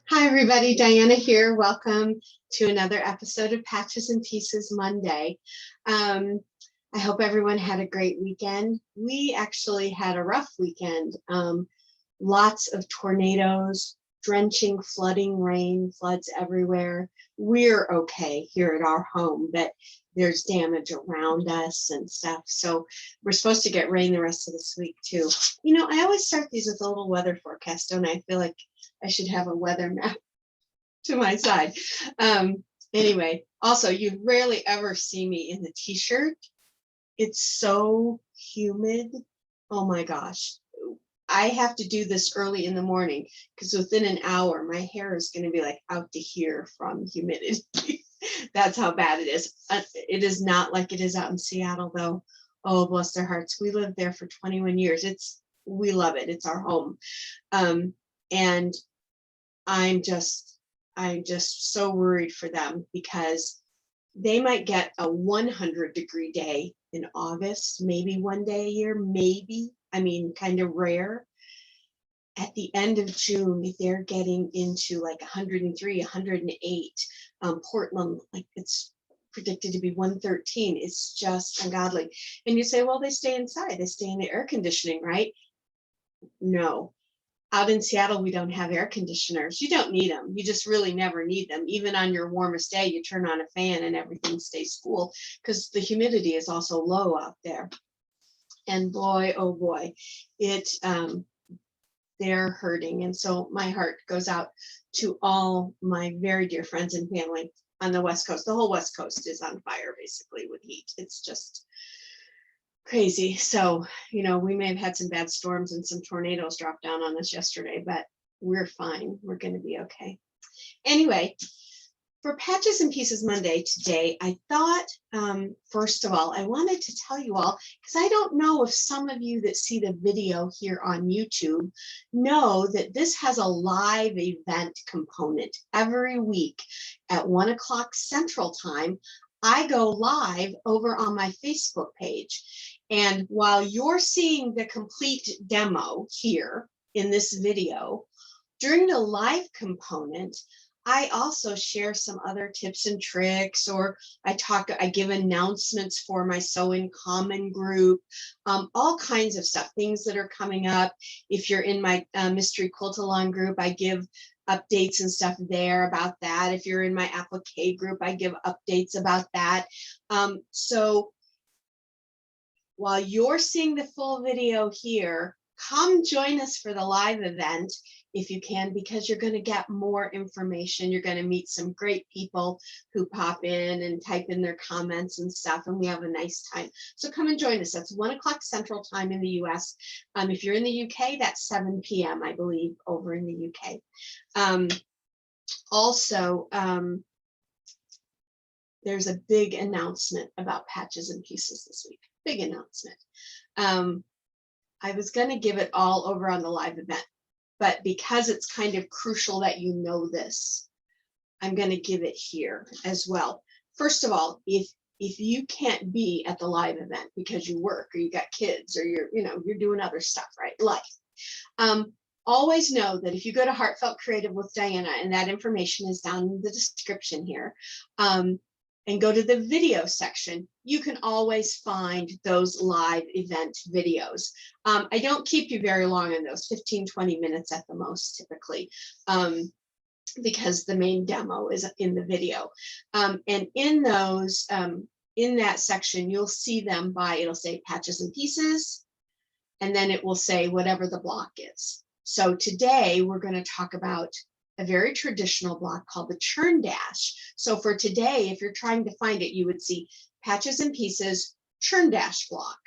Hi, everybody. Diana here. Welcome to another episode of Patches and Pieces Monday. I hope everyone had a great weekend. We actually had a rough weekend. Lots of tornadoes, drenching, flooding rain, floods everywhere. We're okay here at our home, but there's damage around us and stuff. So we're supposed to get rain the rest of this week too. You know, I always start these with a little weather forecast, don't I? I feel like I should have a weather map to my side. Anyway, also, you rarely ever see me in the t-shirt. It's so humid. Oh my gosh. I have to do this early in the morning because within an hour, my hair is going to be like out to here from humidity. That's how bad it is. It is not like it is out in Seattle, though. Oh, bless their hearts. We lived there for 21 years. We love it. It's our home. And I'm just so worried for them because they might get a 100-degree day in August, maybe one day a year, maybe. I mean, kind of rare. At the end of June, they're getting into like 103, 108. Portland, like it's predicted to be 113. It's just ungodly. And you say, well, they stay inside. They stay in the air conditioning, right? No. Out in Seattle, we don't have air conditioners. You don't need them. You just really never need them. Even on your warmest day, you turn on a fan and everything stays cool because the humidity is also low out there. And boy, oh boy, they're hurting. And so my heart goes out to all my very dear friends and family on the West Coast. The whole West Coast is on fire basically with heat. It's just crazy. So, you know, we may have had some bad storms and some tornadoes drop down on us yesterday, but we're fine. We're going to be okay. Anyway, for Patches and Pieces Monday today, I thought, first of all, I wanted to tell you all, because I don't know if some of you that see the video here on YouTube know that this has a live event component every week at 1 o'clock Central Time. I go live over on my Facebook page. And while you're seeing the complete demo here in this video, during the live component, I also share some other tips and tricks, or I give announcements for my Sew in Common group, all kinds of stuff, things that are coming up. If you're in my Mystery Quilt-A-Long group, I give updates and stuff there about that. If you're in my Applique group, I give updates about that. So while you're seeing the full video here, come join us for the live event if you can, because you're going to get more information. You're going to meet some great people who pop in and type in their comments and stuff, and we have a nice time. So come and join us. That's 1 o'clock Central Time in the US. If you're in the UK, that's 7 p.m., I believe, over in the UK. Also, there's a big announcement about Patches and Pieces this week. Big announcement. I was going to give it all over on the live event, but because it's kind of crucial that you know this, I'm going to give it here as well. First of all, if you can't be at the live event because you work or you got kids or you're doing other stuff, right? Life. Always know that if you go to Heartfelt Creative with Diana, and that information is down in the description here, and go to the video section, you can always find those live event videos. I don't keep you very long in those, 15, 20 minutes at the most, typically, because the main demo is in the video. And in those, in that section, you'll see them it'll say Patches and Pieces, and then it will say whatever the block is. So today we're going to talk about a very traditional block called the Churn dash. So for today, if you're trying to find it, you would see Patches and Pieces Churn dash block,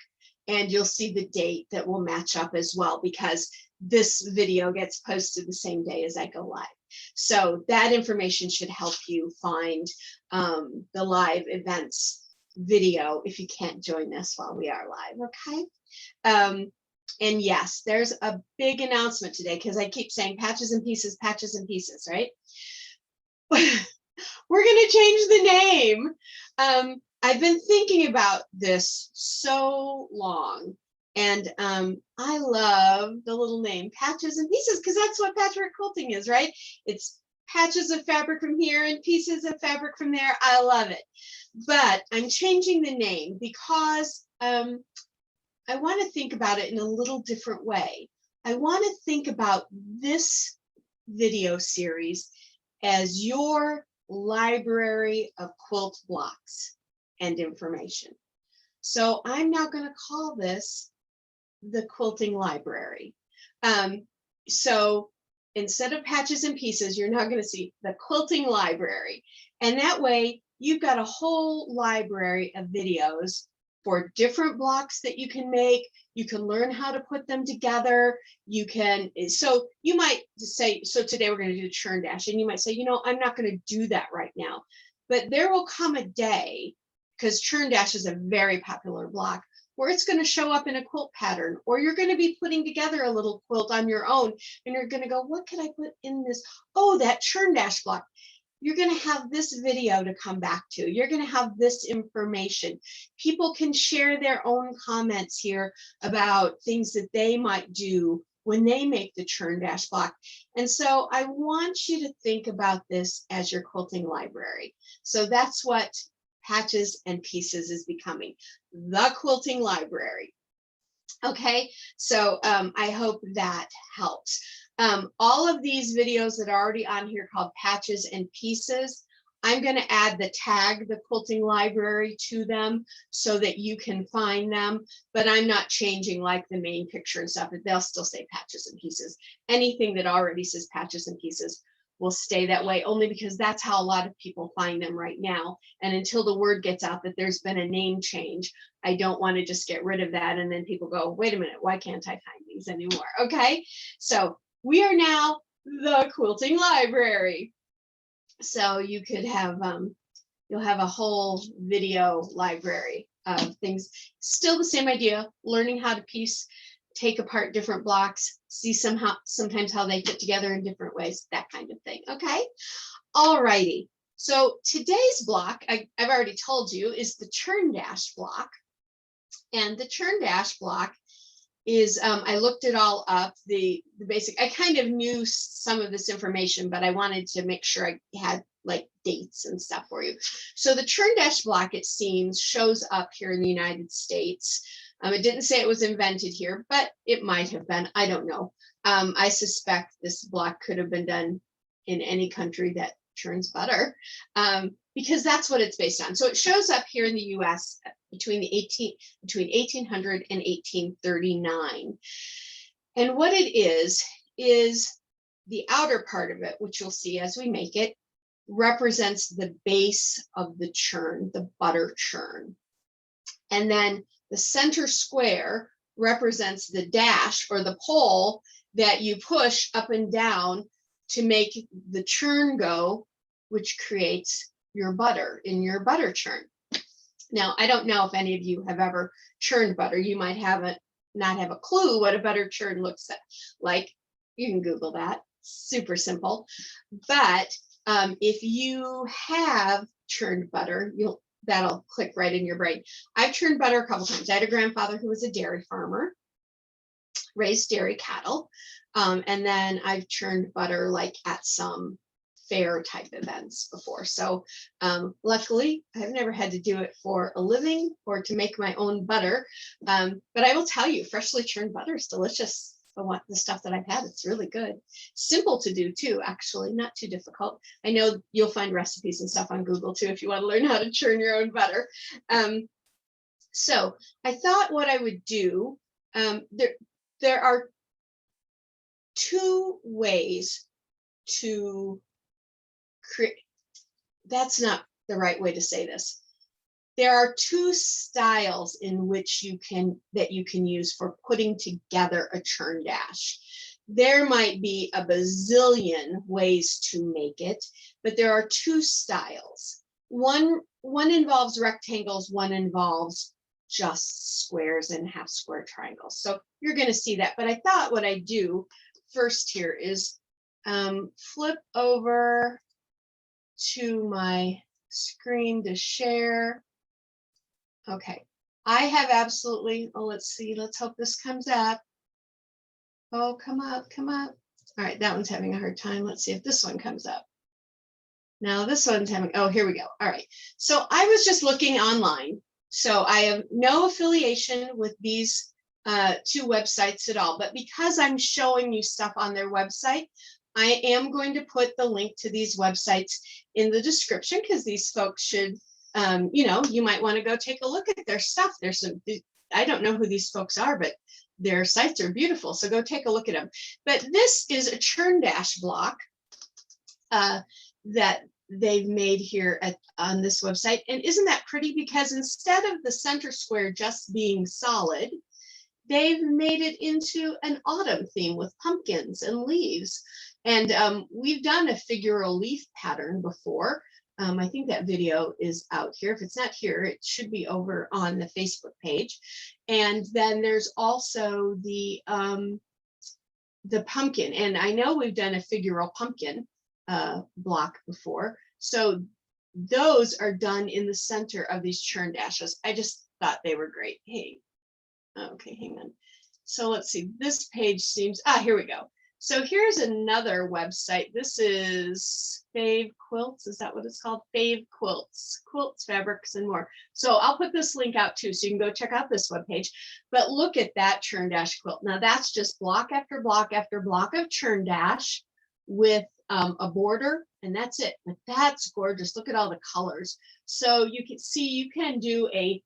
and you'll see the date that will match up as well, because this video gets posted the same day as I go live. So that information should help you find the live events video if you can't join us while we are live, okay? And yes, there's a big announcement today, because I keep saying Patches and Pieces, right? We're going to change the name. I've been thinking about this so long, and I love the little name Patches and Pieces, because that's what patchwork quilting is, right? It's patches of fabric from here and pieces of fabric from there. I love it. But I'm changing the name because I want to think about it in a little different way. I want to think about this video series as your library of quilt blocks and information. So I'm now going to call this the Quilting Library. So instead of patches and pieces, you're now going to see the Quilting Library. And that way you've got a whole library of videos for different blocks that you can make. You can learn how to put them together. You can, so you might say, so today we're going to do churn dash, and you might say, you know, I'm not going to do that right now, but there will come a day, because churn dash is a very popular block, where it's going to show up in a quilt pattern, or you're going to be putting together a little quilt on your own, and you're going to go, what could I put in this? Oh, that churn dash block. You're going to have this video to come back to. You're going to have this information. People can share their own comments here about things that they might do when they make the churn dash block. And so I want you to think about this as your quilting library. So that's what Patches and Pieces is becoming, the quilting library. Okay, so I hope that helps. All of these videos that are already on here called Patches and Pieces, I'm going to add the tag, the Quilting Library, to them so that you can find them, but I'm not changing like the main picture and stuff. They'll still say Patches and Pieces. Anything that already says Patches and Pieces will stay that way, only because that's how a lot of people find them right now. And until the word gets out that there's been a name change, I don't want to just get rid of that. And then people go, wait a minute, why can't I find these anymore? Okay, so we are now the Quilting Library. So you could have, you'll have a whole video library of things. Still the same idea, learning how to take apart different blocks, see sometimes how they fit together in different ways, that kind of thing. Okay, all righty. So today's block, I've already told you, is the churn dash block. And the churn dash block is, I looked it all up, the basic, I kind of knew some of this information, but I wanted to make sure I had like dates and stuff for you. So the churn dash block, it seems, shows up here in the United States. It didn't say it was invented here, but it might have been. I don't know. I suspect this block could have been done in any country that churns butter, because that's what it's based on. So it shows up here in the US between 1800 and 1839. And what it is the outer part of it, which you'll see as we make it, represents the base of the churn, the butter churn. And then the center square represents the dash or the pole that you push up and down to make the churn go, which creates your butter in your butter churn. Now, I don't know if any of you have ever churned butter. You might not have a clue what a butter churn looks like. You can Google that, super simple. But if you have churned butter, that'll click right in your brain. I've churned butter a couple times. I had a grandfather who was a dairy farmer, raised dairy cattle. And then I've churned butter like at some fair type events before. So luckily, I've never had to do it for a living or to make my own butter. But I will tell you, freshly churned butter is delicious. The stuff that I've had, it's really good. Simple to do too, actually, not too difficult. I know you'll find recipes and stuff on Google too if you want to learn how to churn your own butter. So I thought what I would do, there are two ways to create. That's not the right way to say this. There are two styles in which you can use for putting together a churn dash. There might be a bazillion ways to make it, but there are two styles. One involves rectangles, one involves just squares and half square triangles. So you're going to see that. But I thought what I'd do first here is flip over to my screen to share. Okay, I have absolutely, oh, let's see, let's hope this comes up. Oh, come up, come up. All right, that one's having a hard time. Let's see if this one comes up. Now this one's having, oh, here we go. All right. So I was just looking online. So I have no affiliation with these two websites at all, but because I'm showing you stuff on their website, I am going to put the link to these websites in the description because these folks should, you know, you might want to go take a look at their stuff. There's some, I don't know who these folks are, but their sites are beautiful. So go take a look at them. But this is a churn dash block that they've made here on this website. And isn't that pretty? Because instead of the center square just being solid, they've made it into an autumn theme with pumpkins and leaves. And we've done a figural leaf pattern before. I think that video is out here. If it's not here, it should be over on the Facebook page. And then there's also the pumpkin. And I know we've done a figural pumpkin block before. So those are done in the center of these churn dashes. I just thought they were great. Hey, okay, hang on. So let's see, this page seems, here we go. So here's another website. This is Fave Quilts. Is that what it's called? Fave Quilts, quilts, fabrics, and more. So I'll put this link out too, so you can go check out this webpage. But look at that churn dash quilt. Now that's just block after block after block of churn dash with a border, and that's it. But that's gorgeous. Look at all the colors. So you can see you can do a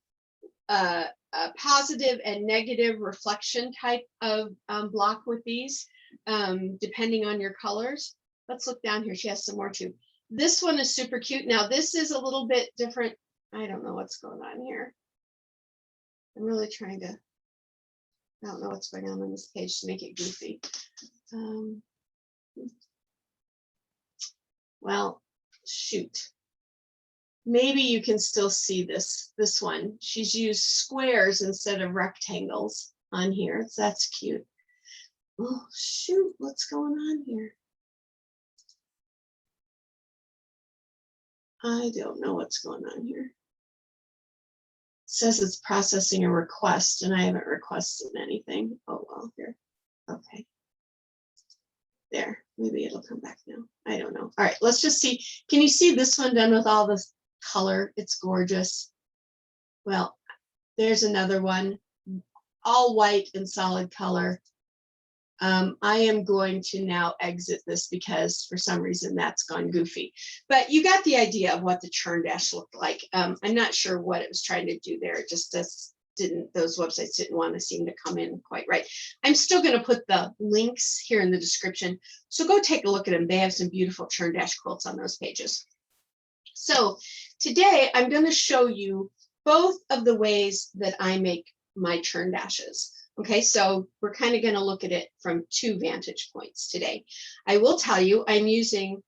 positive and negative reflection type of block with these, depending on your colors. Let's look down here. She has some more too. This one is super cute. Now this is a little bit different. I don't know what's going on here. I'm really trying to, I don't know what's going on this page to make it goofy. Well, shoot. Maybe you can still see this one. She's used squares instead of rectangles on here. So that's cute. Oh, shoot, what's going on here? I don't know what's going on here. It says it's processing a request, and I haven't requested anything. Oh, well, here. Okay. There, maybe it'll come back now. I don't know. All right, let's just see. Can you see this one done with all this color? It's gorgeous. Well, there's another one, all white and solid color. I am going to now exit this because for some reason that's gone goofy. But you got the idea of what the churn dash looked like. I'm not sure what it was trying to do there. It just those websites didn't want to seem to come in quite right. I'm still going to put the links here in the description. So go take a look at them. They have some beautiful churn dash quilts on those pages. So today I'm going to show you both of the ways that I make my churn dashes. Okay, so we're kind of going to look at it from two vantage points today. I will tell you I'm using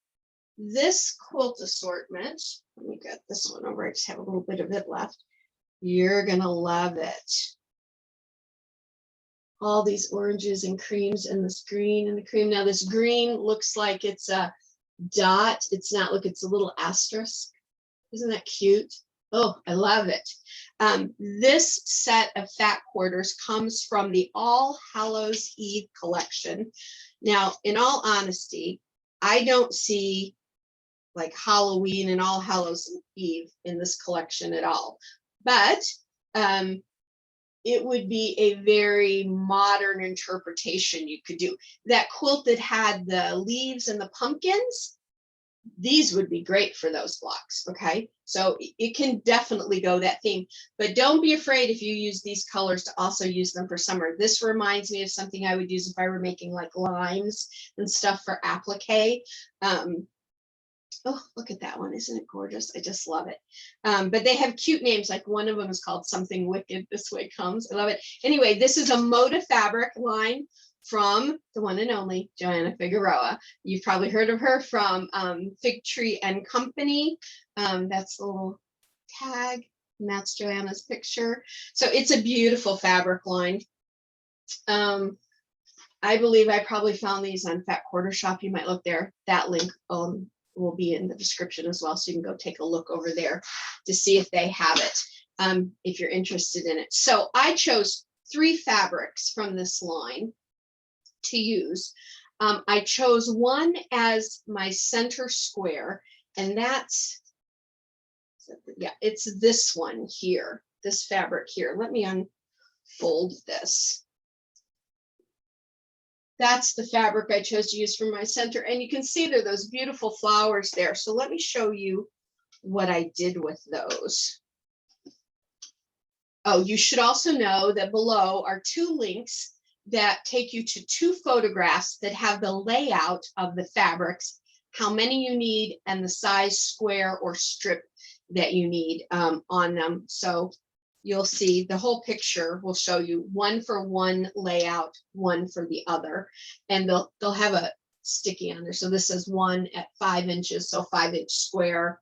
this quilt assortment. Let me get this one over. I just have a little bit of it left. You're going to love it. All these oranges and creams and this green and the cream. Now this green looks like it's a dot. It's not, look, it's a little asterisk. Isn't that cute? Oh, I love it. This set of fat quarters comes from the All Hallows Eve collection. Now, in all honesty, I don't see like Halloween and All Hallows Eve in this collection at all. But it would be a very modern interpretation you could do. That quilt that had the leaves and the pumpkins, these would be great for those blocks, okay? So it can definitely go that theme, but don't be afraid if you use these colors to also use them for summer. This reminds me of something I would use if I were making like limes and stuff for applique. Oh, look at that one. Isn't it gorgeous? I just love it. But they have cute names. Like one of them is called Something Wicked This Way Comes. I love it. Anyway, this is a Moda fabric line from the one and only Joanna Figueroa. You've probably heard of her from Fig Tree and Company. That's the little tag, and that's Joanna's picture. So it's a beautiful fabric line. I believe I probably found these on Fat Quarter Shop. You might look there. That link will be in the description as well, so you can go take a look over there to see if they have it, if you're interested in it. So I chose 3 fabrics from this line to use. I chose one as my center square, And that's, yeah, it's this one here, this fabric here. Let me unfold this. That's the fabric I chose to use for my center. And you can see there are those beautiful flowers there. So let me show you what I did with those. Oh, you should also know that below are 2 links that take you to 2 photographs that have the layout of the fabrics, how many you need, and the size square or strip that you need on them. So you'll see the whole picture will show you one for one layout, one for the other, and they'll have a sticky on there. So this is one at 5 inches, so 5-inch square.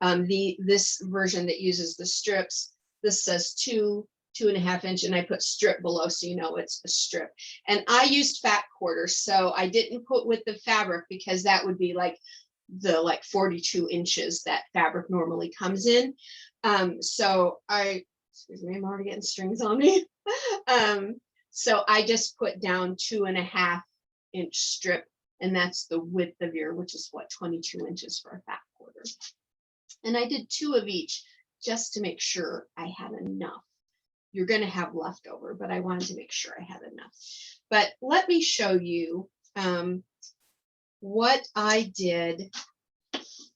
This version that uses the strips, this says 2.5 inch, and I put strip below so you know it's a strip. And I used fat quarters, so I didn't put with the fabric because that would be like the 42 inches that fabric normally comes in. So excuse me, I'm already getting strings on me. So I just put down 2.5 inch strip, and that's the width of your, which is what, 22 inches for a fat quarter. And I did 2 of each just to make sure I had enough. You're going to have leftover, but I wanted to make sure I had enough. But let me show you what I did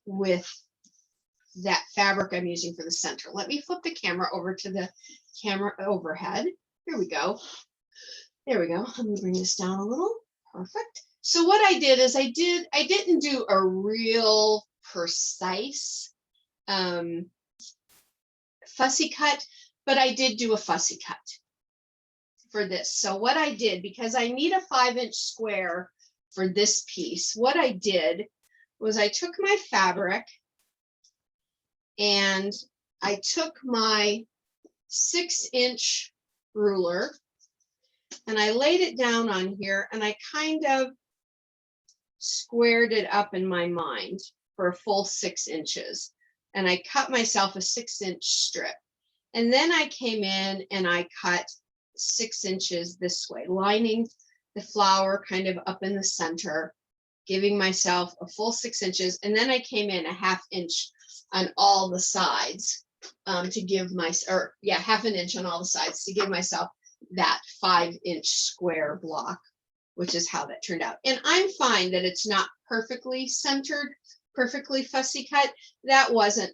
with that fabric I'm using for the center. Let me flip the camera over to the camera overhead. Here we go. There we go. Let me bring this down a little. Perfect. So what I did is I didn't do a real precise fussy cut, but I did do a fussy cut for this. So what I did, because I need a 5-inch square for this piece, what I did was I took my fabric and I took my 6-inch ruler and I laid it down on here, and I kind of squared it up in my mind for a full 6 inches. And I cut myself a 6-inch strip. And then I came in and I cut 6 inches this way, lining the flower kind of up in the center, giving myself a full 6 inches. And then I came in a 1/2 inch on all the sides to give myself, half an inch on all the sides to give myself that 5-inch square block, which is how that turned out. And I'm fine that it's not perfectly centered, perfectly fussy cut. That wasn't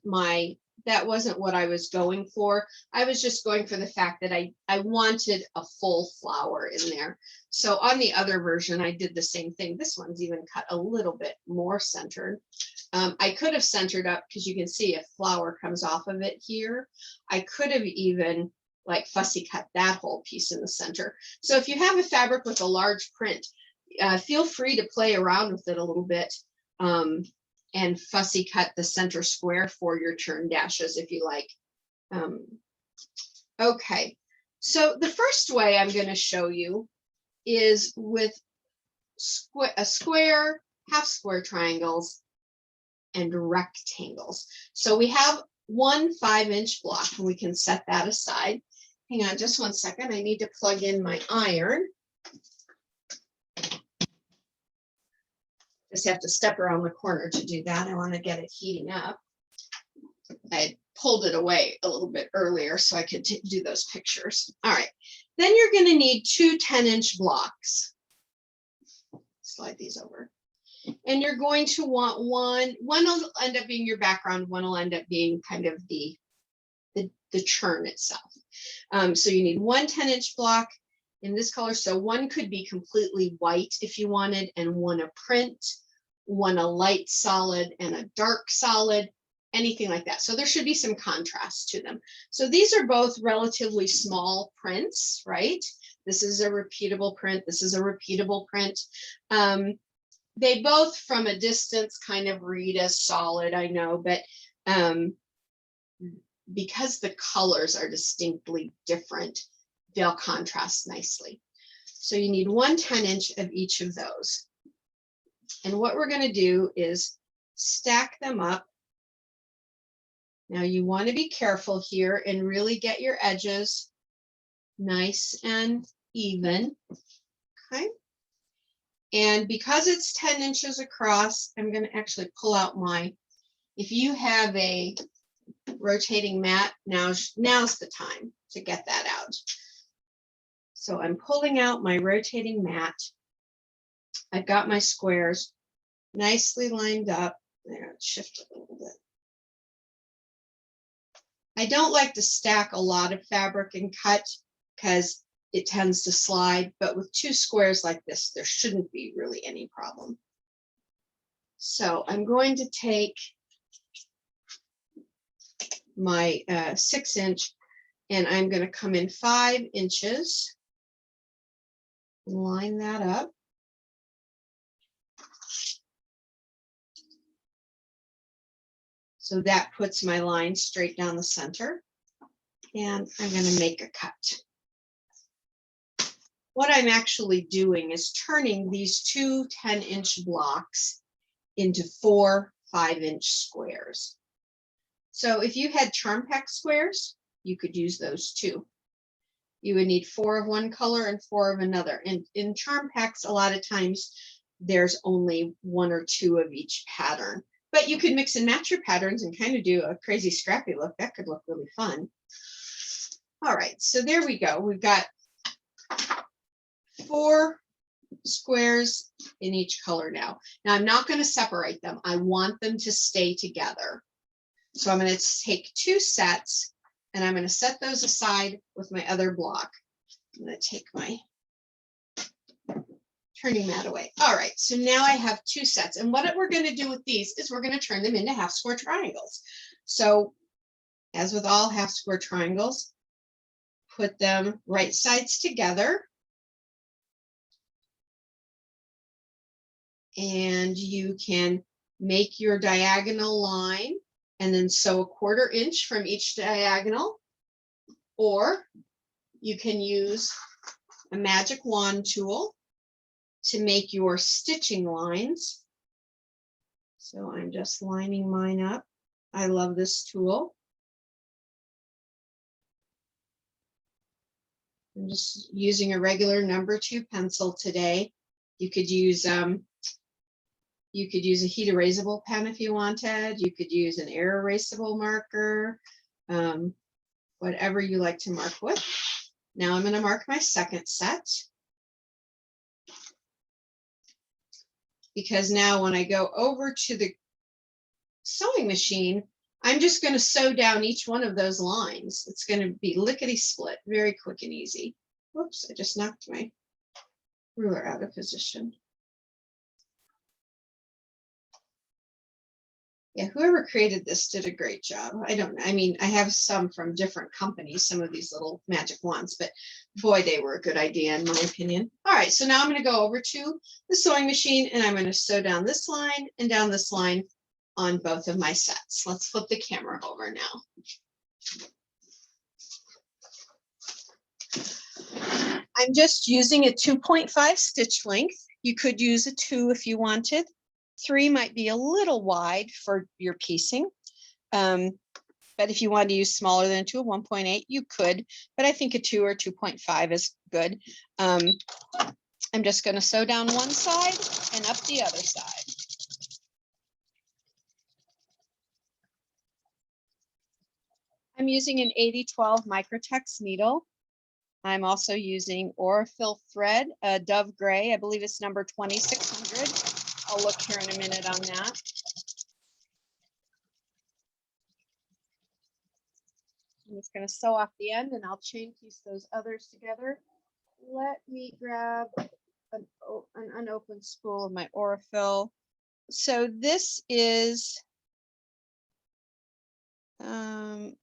what I was going for. I was just going for the fact that I wanted a full flower in there. So on the other version, I did the same thing. This one's even cut a little bit more centered. I could have centered up, because you can see a flower comes off of it here. I could have even fussy cut that whole piece in the center. So if you have a fabric with a large print, feel free to play around with it a little bit and fussy cut the center square for your churn dashes if you like. Okay, so the first way I'm going to show you is with a square, half square triangles, and rectangles. So we have one 5-inch block, and we can set that aside. Hang on just 1 second. I need to plug in my iron. Just have to step around the corner to do that. I want to get it heating up. I pulled it away a little bit earlier so I could do those pictures. All right. Then you're going to need 2 10-inch blocks. Slide these over. And you're going to want one will end up being your background, one will end up being kind of the churn itself. So you need 1 10-inch block in this color. So one could be completely white if you wanted, and one a print, one a light solid and a dark solid, anything like that. So there should be some contrast to them. So these are both relatively small prints, right? This is a repeatable print. This is a repeatable print. They both from a distance kind of read as solid, I know, but because the colors are distinctly different, they'll contrast nicely. So you need 1 10-inch of each of those. And what we're going to do is stack them up. Now you want to be careful here and really get your edges nice and even. Okay. And because it's 10 inches across, I'm going to actually pull out my If you have a rotating mat, now's the time to get that out. So I'm pulling out my rotating mat. I've got my squares nicely lined up. There, shift a little bit. I don't like to stack a lot of fabric and cut because it tends to slide, but with two squares like this, there shouldn't be really any problem. So I'm going to take my 6-inch and I'm going to come in 5 inches and line that up. So that puts my line straight down the center, and I'm going to make a cut. What I'm actually doing is turning these two 10-inch blocks into 4 5-inch squares. So if you had charm pack squares, you could use those too. You would need 4 of one color and 4 of another. And in charm packs, a lot of times there's only 1 or 2 of each pattern. But you could mix and match your patterns and kind of do a crazy scrappy look. That could look really fun. All right, so there we go. We've got 4 squares in each color now. Now I'm not going to separate them. I want them to stay together. So I'm going to take 2 sets and I'm going to set those aside with my other block. I'm going to take my turning mat away. All right, so now I have 2 sets. And what we're going to do with these is we're going to turn them into half square triangles. So as with all half square triangles, put them right sides together. And you can make your diagonal line and then sew 1/4 inch from each diagonal, or you can use a magic wand tool to make your stitching lines. So I'm just lining mine up. I love this tool. I'm just using a regular number 2 pencil today. You could use a heat erasable pen if you wanted. You could use an air erasable marker, whatever you like to mark with. Now I'm going to mark my second set, because now when I go over to the sewing machine, I'm just going to sew down each one of those lines. It's going to be lickety split, very quick and easy. Whoops, I just knocked my ruler out of position. Yeah, whoever created this did a great job. I mean, I have some from different companies, some of these little magic wands, but boy, they were a good idea in my opinion. All right, so now I'm going to go over to the sewing machine and I'm going to sew down this line and down this line on both of my sets. Let's flip the camera over now. I'm just using a 2.5 stitch length. You could use a 2 if you wanted. 3 might be a little wide for your piecing. But if you wanted to use smaller than 2, 1.8, you could. But I think a 2 or 2.5 is good. I'm just going to sew down one side and up the other side. I'm using an 8012 Microtex needle. I'm also using Aurifil thread, a Dove Gray. I believe it's number 2600. I'll look here in a minute on that. I'm just going to sew off the end and I'll chain piece those others together. Let me grab an unopened spool of my Aurifil. So this is,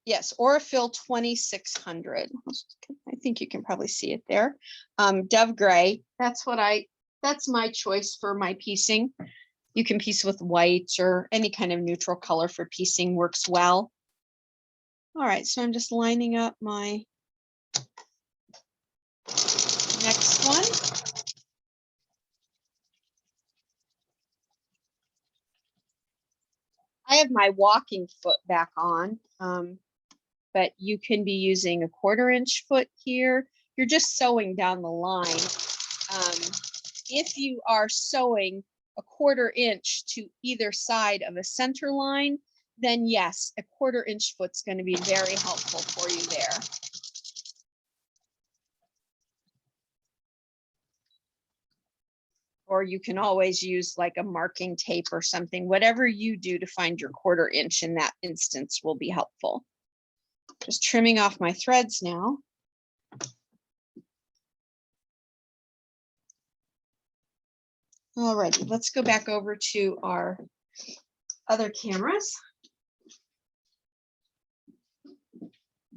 yes, Aurifil 2600. I think you can probably see it there. Dove Gray, that's my choice for my piecing. You can piece with white or any kind of neutral color for piecing works well. All right, so I'm just lining up my next one. I have my walking foot back on, but you can be using a 1/4 inch foot here. You're just sewing down the line. If you are sewing a 1/4 inch to either side of a center line, then yes, a 1/4 inch foot's going to be very helpful for you there. Or you can always use like a marking tape or something. Whatever you do to find your 1/4 inch in that instance will be helpful. Just trimming off my threads now. Alrighty, let's go back over to our other cameras.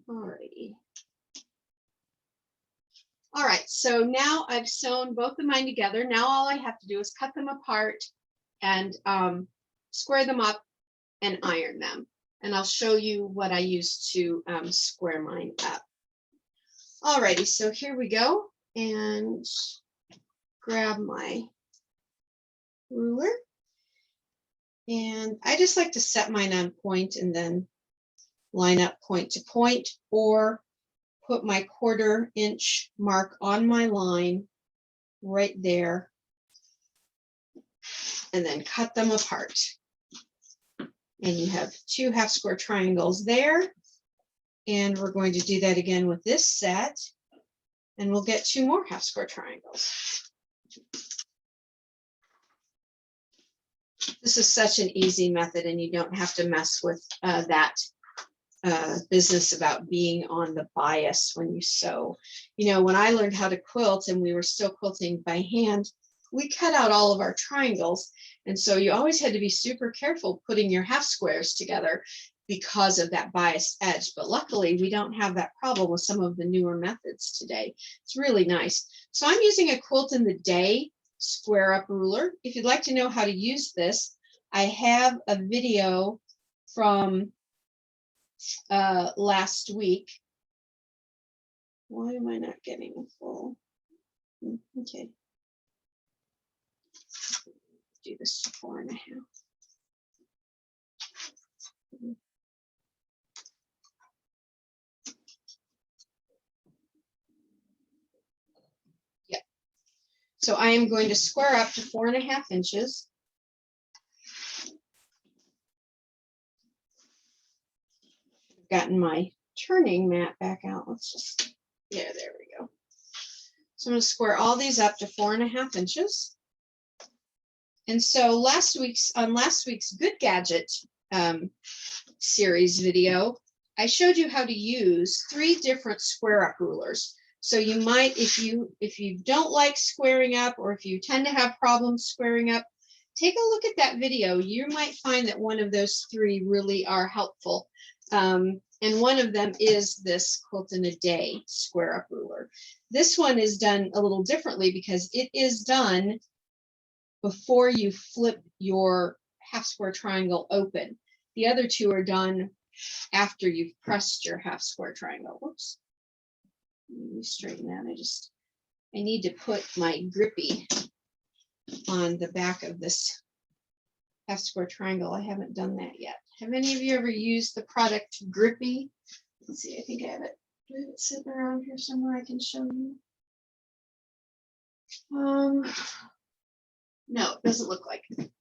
Alrighty. All right, so now I've sewn both of mine together. Now all I have to do is cut them apart and square them up and iron them. And I'll show you what I use to square mine up. Alrighty, so here we go. And grab my ruler. And I just like to set mine on point and then line up point to point, or put my 1/4 inch mark on my line right there and then cut them apart. And you have 2 half square triangles there. And we're going to do that again with this set. And we'll get 2 more half square triangles. This is such an easy method, and you don't have to mess with that business about being on the bias when you sew. You know, when I learned how to quilt and we were still quilting by hand, we cut out all of our triangles. And so you always had to be super careful putting your half squares together because of that biased edge. But luckily we don't have that problem with some of the newer methods today. It's really nice. So I'm using a Quilt in the Day square up ruler. If you'd like to know how to use this, I have a video from last week. Why am I not getting a full? Okay. Do this to 4.5. Yeah. So I am going to square up to 4.5 inches. Gotten my turning mat back out. Let's just, yeah, there we go. So I'm going to square all these up to 4.5 inches. And so on last week's Good Gadget series video, I showed you how to use 3 different square up rulers. So you might, if you don't like squaring up, or if you tend to have problems squaring up, take a look at that video. You might find that one of those 3 really are helpful. And one of them is this Quilt in a Day square up ruler. This one is done a little differently because it is done before you flip your half square triangle open. The other 2 are done after you've pressed your half square triangle. Whoops. Let me straighten that. I need to put my grippy on the back of this half square triangle. I haven't done that yet. Have any of you ever used the product Grippy? Let's see, I think I have it. Do I have it sitting around here somewhere I can show you? No, it doesn't look like it.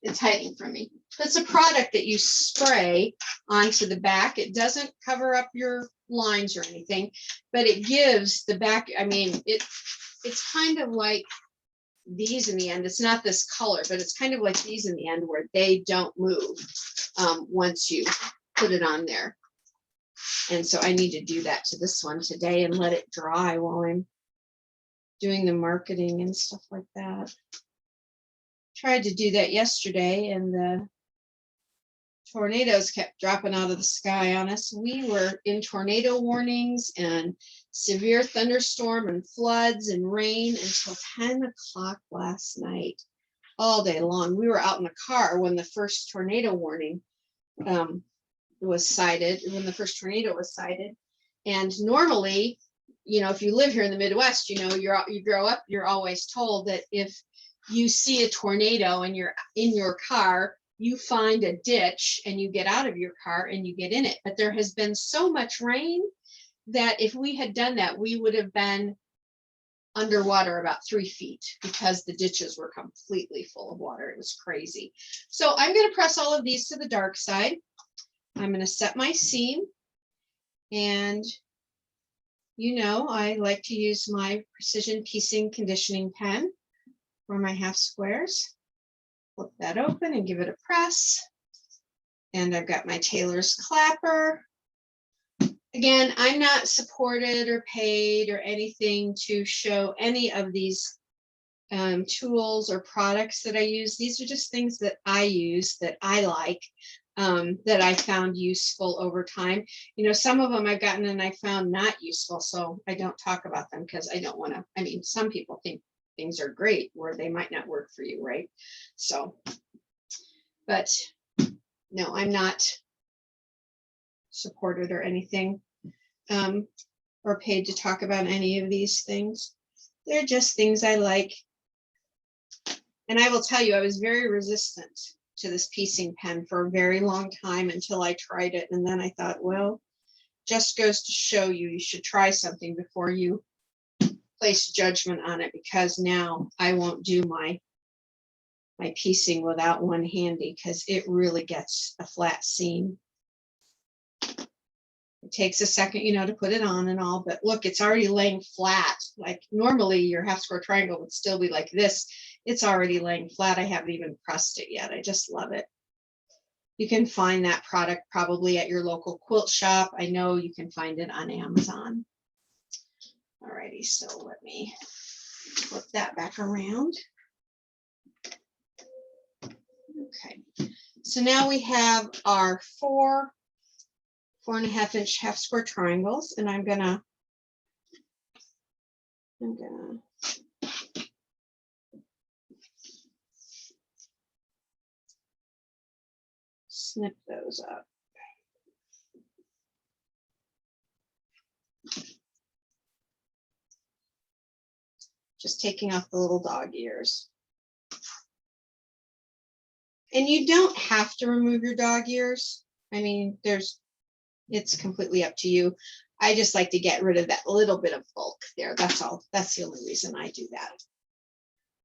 It's hiding from me. It's a product that you spray onto the back. It doesn't cover up your lines or anything, but it gives the back, I mean, it's kind of like these in the end. It's not this color, but it's kind of like these in the end where they don't move once you put it on there. And so I need to do that to this one today and let it dry while I'm doing the marketing and stuff like that. Tried to do that yesterday and the tornadoes kept dropping out of the sky on us. We were in tornado warnings and severe thunderstorm and floods and rain until 10 o'clock last night, all day long. We were out in the car when the first tornado warning was sighted, when the first tornado was sighted. And normally, you know, if you live here in the Midwest, you know, you grow up, you're always told that if you see a tornado and you're in your car, you find a ditch and you get out of your car and you get in it. But there has been so much rain that if we had done that, we would have been underwater about 3 feet because the ditches were completely full of water. It was crazy. So I'm going to press all of these to the dark side. I'm going to set my seam, and you know, I like to use my precision piecing conditioning pen for my half squares. Flip that open and give it a press. And I've got my tailor's clapper. Again, I'm not supported or paid or anything to show any of these tools or products that I use. These are just things that I use, that I like, that I found useful over time. You know, some of them I've gotten and I found not useful, so I don't talk about them because I don't want to. I mean, some people think things are great where they might not work for you, right? So, but no, I'm not supported or anything, or paid to talk about any of these things. They're just things I like. And I will tell you, I was very resistant to this piecing pen for a very long time until I tried it. And then I thought, well, just goes to show you, you should try something before you place judgment on it, because now I won't do my piecing without one handy, because it really gets a flat seam. It takes a second, you know, to put it on and all, but look, it's already laying flat. Like normally your half square triangle would still be like this. It's already laying flat. I haven't even pressed it yet. I just love it. You can find that product probably at your local quilt shop. I know you can find it on Amazon. Alrighty, so let me flip that back around. Okay, so now we have our 4.5 inch half square triangles, and I'm gonna snip those up. Just taking off the little dog ears. And you don't have to remove your dog ears. I mean, it's completely up to you. I just like to get rid of that little bit of bulk there. That's all. That's the only reason I do that.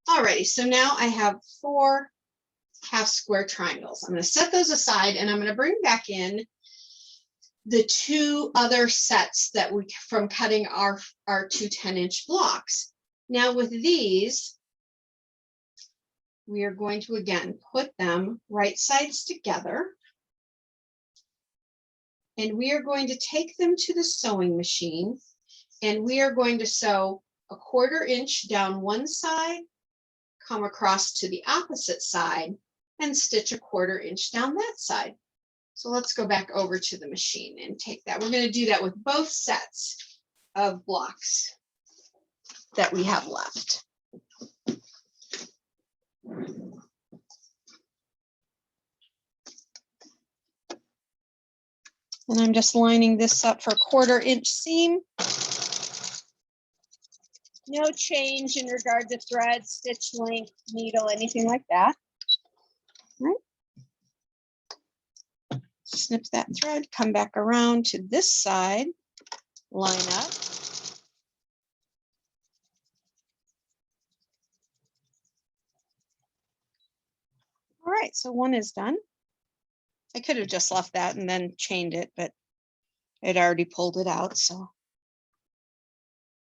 Alrighty, so now I have 4 half square triangles. I'm going to set those aside, and I'm going to bring back in the 2 other sets that we from cutting our 2 10-inch blocks. Now with these, we are going to again put them right sides together, and we are going to take them to the sewing machine, and we are going to sew a 1/4 inch down one side, come across to the opposite side, and stitch a 1/4 inch down that side. So let's go back over to the machine and take that. We're going to do that with both sets of blocks that we have left. And I'm just lining this up for a 1/4 inch seam. No change in regard to thread, stitch length, needle, anything like that. All right. Snip that thread, come back around to this side, line up. All right, so one is done. I could have just left that and then chained it, but I'd already pulled it out, so.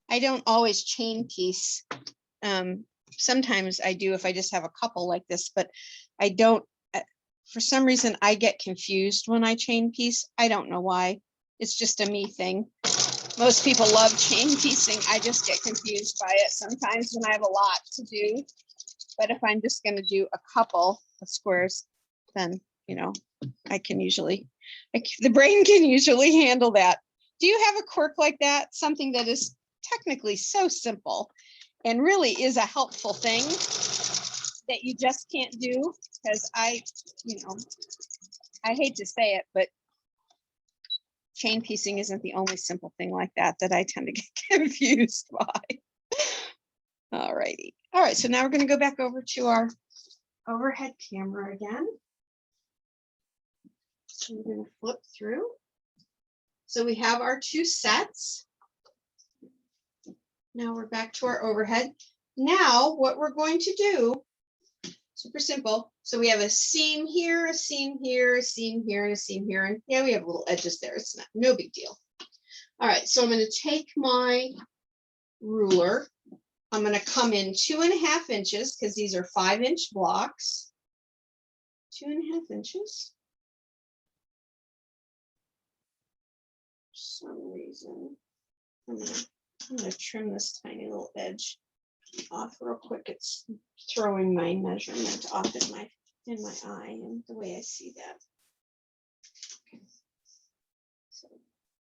I don't always chain piece. Sometimes I do if I just have a couple like this, but I don't, for some reason, I get confused when I chain piece. I don't know why. It's just a me thing. Most people love chain piecing. I just get confused by it sometimes when I have a lot to do. But if I'm just going to do a couple of squares, then, you know, I can usually, the brain can usually handle that. Do you have a quirk like that? Something that is technically so simple and really is a helpful thing that you just can't do? Because I hate to say it, but chain piecing isn't the only simple thing like that I tend to get confused by. All righty. All right, so now we're going to go back over to our overhead camera again. So we're going to flip through. So we have our 2 sets. Now we're back to our overhead. Now what we're going to do, super simple. So we have a seam here, a seam here, a seam here, and a seam here. And yeah, we have little edges there. It's not, no big deal. All right, so I'm going to take my ruler. I'm going to come in 2.5 inches because these are 5-inch blocks. 2.5 inches. For some reason, I'm going to trim this tiny little edge off real quick. It's throwing my measurement off in my eye and the way I see that. Okay. So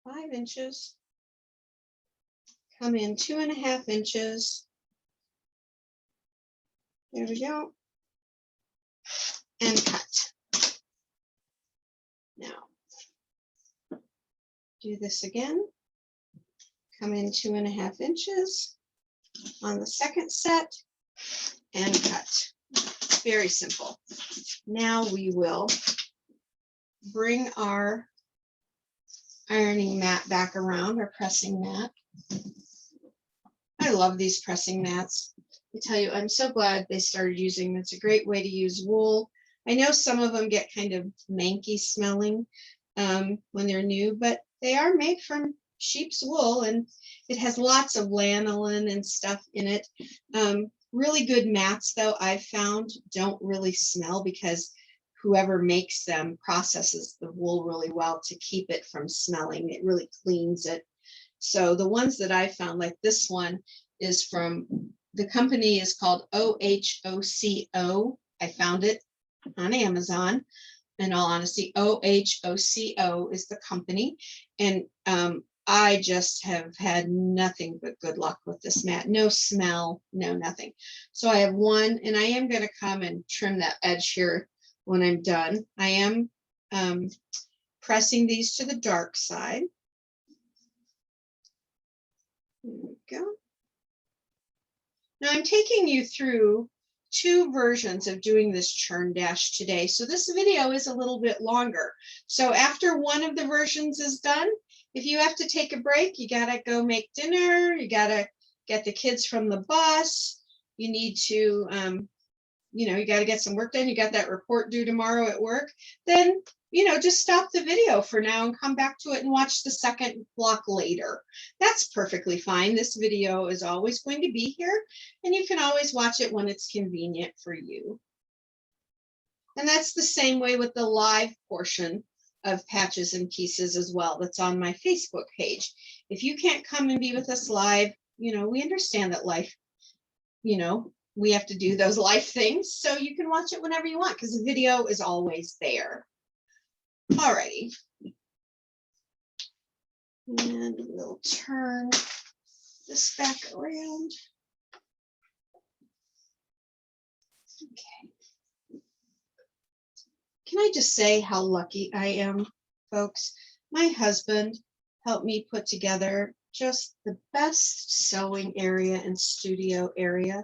5 inches. Come in 2.5 inches. There we go. And cut. Now, do this again. Come in 2.5 inches on the second set and cut. Very simple. Now we will bring our ironing mat back around, our pressing mat. I love these pressing mats. I tell you, I'm so glad they started using them. It's a great way to use wool. I know some of them get kind of manky smelling when they're new, but they are made from sheep's wool and it has lots of lanolin and stuff in it. Really good mats, though, I've found don't really smell because whoever makes them processes the wool really well to keep it from smelling. It really cleans it. So the ones that I found, like this one, is from, the company is called OHOCO. I found it on Amazon. In all honesty, OHOCO is the company. And I just have had nothing but good luck with this mat. No smell, no nothing. So I have one, and I am going to come and trim that edge here when I'm done. I am pressing these to the dark side. There we go. Now I'm taking you through 2 versions of doing this churn dash today. So this video is a little bit longer. So after one of the versions is done, if you have to take a break, you gotta go make dinner, you gotta get the kids from the bus, you need to, you gotta get some work done, you got that report due tomorrow at work, then, just stop the video for now and come back to it and watch the second block later. That's perfectly fine. This video is always going to be here, and you can always watch it when it's convenient for you. And that's the same way with the live portion of Patches and Pieces as well. That's on my Facebook page. If you can't come and be with us live, we understand that life, we have to do those life things. So you can watch it whenever you want because the video is always there. Alrighty. And we'll turn this back around. Okay. Can I just say how lucky I am, folks? My husband helped me put together just the best sewing area and studio area.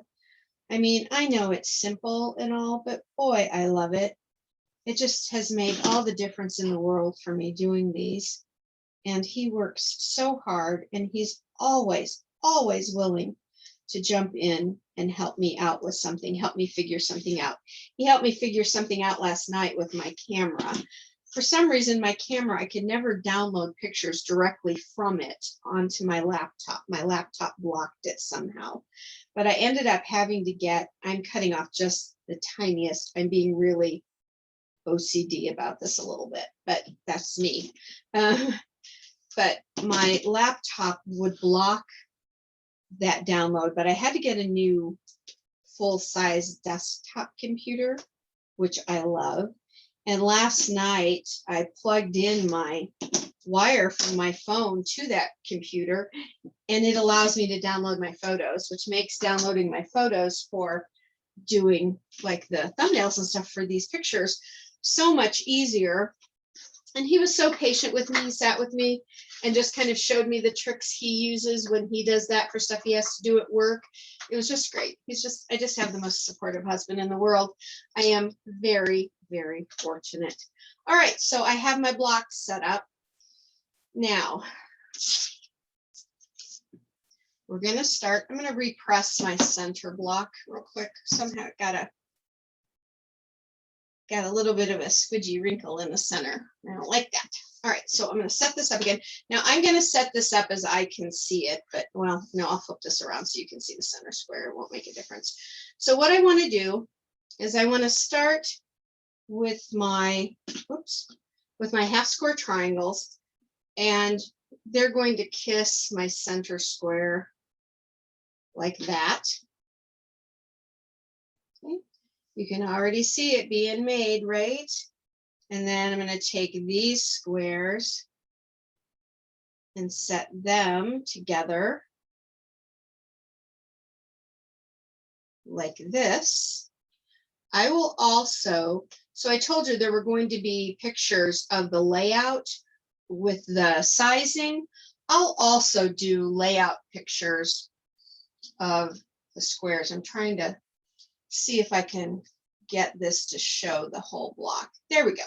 I mean, I know it's simple and all, but boy, I love it. It just has made all the difference in the world for me doing these. And he works so hard, and he's always, always willing to jump in and help me out with something, help me figure something out. He helped me figure something out last night with my camera. For some reason, my camera, I could never download pictures directly from it onto my laptop. My laptop blocked it somehow. But I ended up having to I'm cutting off just the tiniest. I'm being really OCD about this a little bit, but that's me. But my laptop would block that download, but I had to get a new full-size desktop computer, which I love. And last night I plugged in my wire from my phone to that computer, and it allows me to download my photos, which makes downloading my photos for doing like the thumbnails and stuff for these pictures so much easier. And he was so patient with me. He sat with me and just kind of showed me the tricks he uses when he does that for stuff he has to do at work. It was just great. I just have the most supportive husband in the world. I am very, very fortunate. All right, so I have my blocks set up. Now, we're going to start. I'm going to repress my center block real quick. Somehow it got a little bit of a squidgy wrinkle in the center. I don't like that. All right, so I'm going to set this up again. Now I'm going to set this up as I can see it, but well, no, I'll flip this around so you can see the center square. It won't make a difference. So what I want to do is I want to start with my, with my half square triangles, and they're going to kiss my center square like that. Okay. You can already see it being made, right? And then I'm going to take these squares and set them together like this. I will also, so I told you there were going to be pictures of the layout with the sizing. I'll also do layout pictures of the squares. I'm trying to see if I can get this to show the whole block. There we go.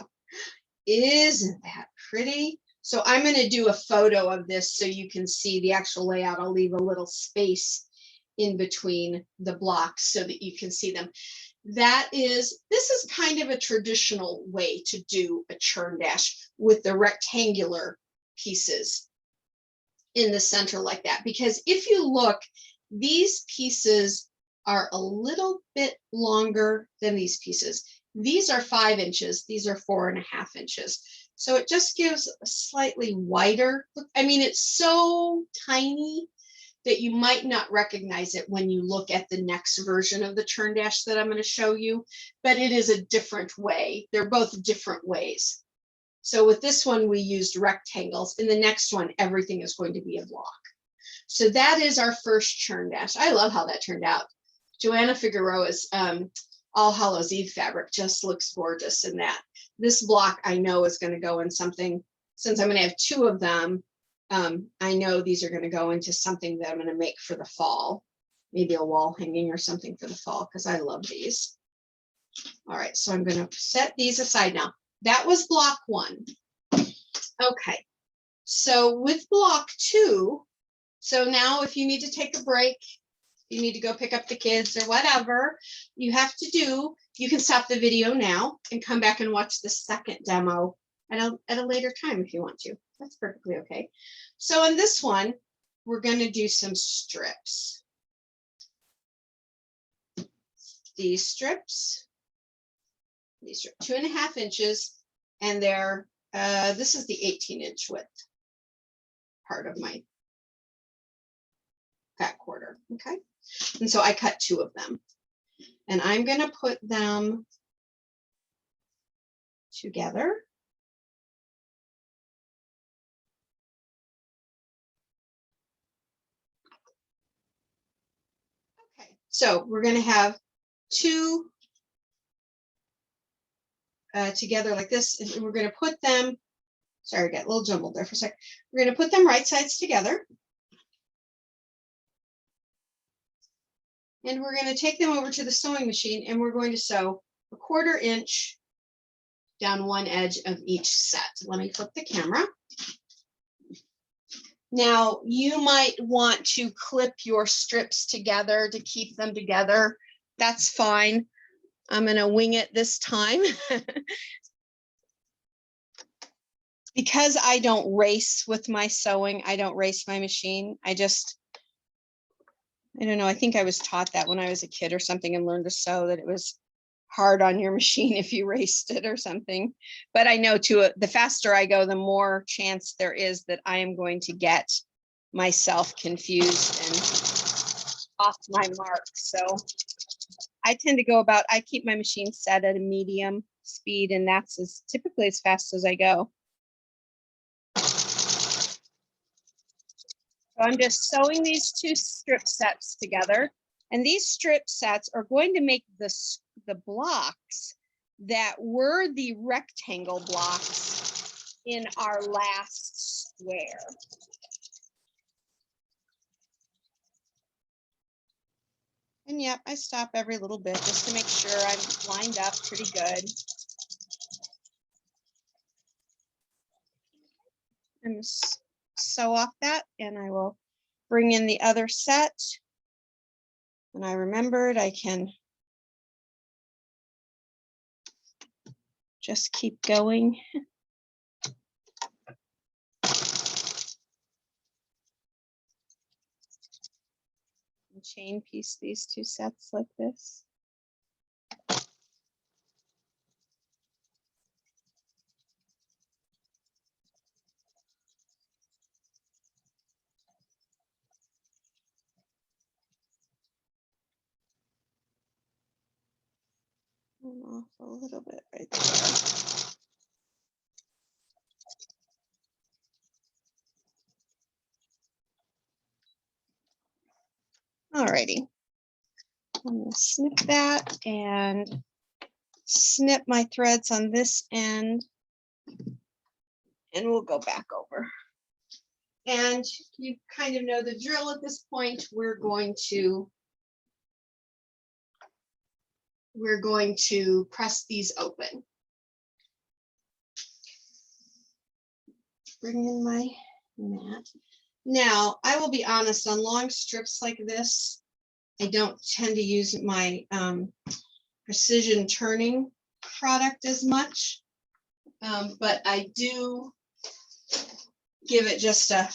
Isn't that pretty? So I'm going to do a photo of this so you can see the actual layout. I'll leave a little space in between the blocks so that you can see them. This is kind of a traditional way to do a churn dash with the rectangular pieces in the center like that. Because if you look, these pieces are a little bit longer than these pieces. These are 5 inches. These are 4.5 inches. So it just gives a slightly wider look. I mean, it's so tiny that you might not recognize it when you look at the next version of the churn dash that I'm going to show you, but it is a different way. They're both different ways. So with this one, we used rectangles. In the next one, everything is going to be a block. So that is our first churn dash. I love how that turned out. Joanna Figueroa's All Hallows Eve fabric just looks gorgeous in that. This block I know is going to go in something, since I'm going to have 2 of them, I know these are going to go into something that I'm going to make for the fall, maybe a wall hanging or something for the fall, because I love these. All right, so I'm going to set these aside now. That was block 1. Okay, so with block 2, so now if you need to take a break, you need to go pick up the kids or whatever you have to do, you can stop the video now and come back and watch the second demo at a later time if you want to. That's perfectly okay. So in this one, we're going to do some strips. These strips 2.5 inches, and they're, this is the 18-inch width part of my back quarter, okay? And so I cut 2 of them, and I'm going to put them together. Okay, so we're going to have 2 together like this, and we're going to put them, sorry, I got a little jumbled there for a second. We're going to put them right sides together. And we're going to take them over to the sewing machine, and we're going to sew 1/4 inch down one edge of each set. Let me flip the camera. Now, you might want to clip your strips together to keep them together. That's fine. I'm going to wing it this time. Because I don't race with my sewing, I don't race my machine. I don't know, I think I was taught that when I was a kid or something and learned to sew, that it was hard on your machine if you raced it or something. But I know too, the faster I go, the more chance there is that I am going to get myself confused and off my mark. So I tend to go about, I keep my machine set at a medium speed, and that's typically as fast as I go. So I'm just sewing these 2 strip sets together, and these strip sets are going to make the blocks that were the rectangle blocks in our last square. And yep, I stop every little bit just to make sure I'm lined up pretty good. I'm just sew off that, and I will bring in the other set. And I remembered I can just keep going. And chain piece these two sets like this. Off a little bit right there. Alrighty, I'm going to snip that and snip my threads on this end, and we'll go back over. And you kind of know the drill at this point. We're going to press these open. Bring in my mat. Now, I will be honest, on long strips like this, I don't tend to use my precision turning product as much, but I do give it just a